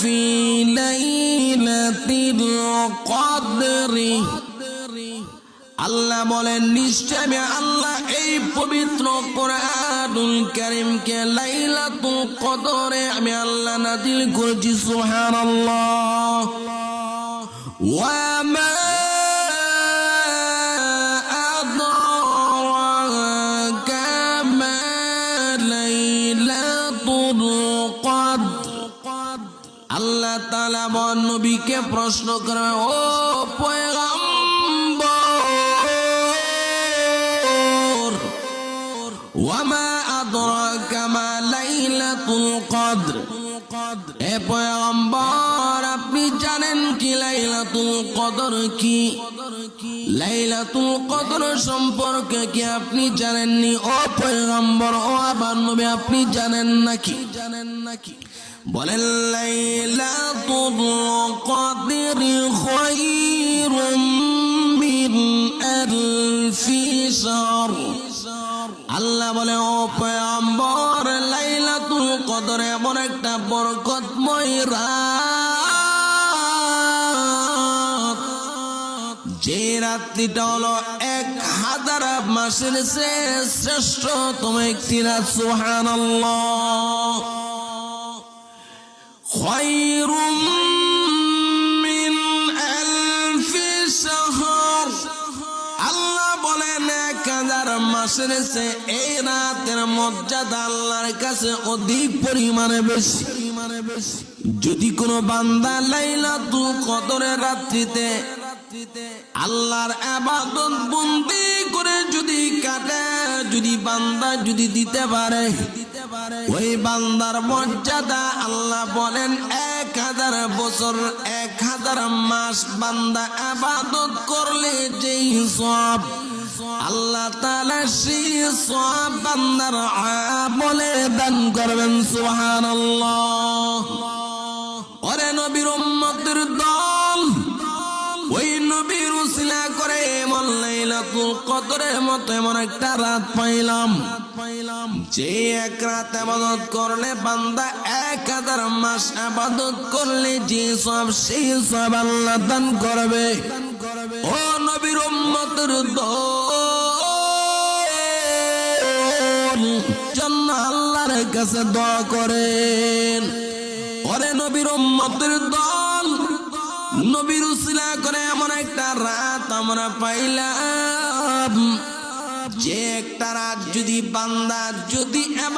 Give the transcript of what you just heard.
في ليلة القدر আল্লাহ বলেন নিশ্চয় আমি আল্লাহ এই পবিত্র কোরআনুল কারীমকে লাইলাতুল কদরে আমি আল্লাহ নাযিল করেছি সুবহানাল্লাহ ওয়া মা আদরাকা মা লাইলাতুল কদর আল্লাহ তাআলা নবীকে প্রশ্ন করে ও পয়গম্বর ওয়ামা আদরাকা মা লাইলাতুল কদর হে পয়গম্বর আপনি জানেন কি লাইলাতুল কদর কি লাইলাতুল কদর সম্পর্কে কি আপনি জানেননি ও পয়গম্বর ও আমার নবী আপনি জানেন নাকি বলেন লাইলাতুল কদর খায়রুম মিন আলফি শাহর আল্লাহ বলে ও পয়গম্বর লাইলাতুল কদর এমন একটা বরকতময় রাত যে রাত্রিটা হলো 1000 মাসের চেয়ে শ্রেষ্ঠতম একটি রাত সুবহানাল্লাহ খায়রুম মিন আলফি শাহর আল্লাহ বলেন 1000 মাসের চেয়ে এই রাতের মর্যাদা আল্লাহর কাছে অধিক পরিমাণে বেশি যদি কোনো বান্দা লাইলাতুল কদরের রাত্রিতে আল্লাহর ইবাদত বন্দি করে যদি কাটে যদি বান্দা যদি দিতে পারে ওই বান্দার মর্যাদা আল্লাহ বলেন 1000 বছর 1000 মাস বান্দা ইবাদত করলে যেই সওয়াব আল্লাহ তাআলা সেই সওয়াব বান্দার আমলে দান করবেন সুবহানাল্লাহ ওরে নবীর উম্মতের দল ওই নবীর উসিলা করে এমন লাইলাতুল কদরের মতো এমন একটা রাত পাইলাম যে এক রাত ইবাদত করলে বান্দা 1000 মাস ইবাদত করলে যে সব সেই সব আল্লাহ দান করবে ও নবীর উম্মতের দল জন্য আল্লাহর কাছে দোয়া করেন ওরে নবীর উম্মতের দল নবীর উসিলা করে এমন একটা রাত আমরা পাইলাম যে একটা রাত যদি বান্দা যদি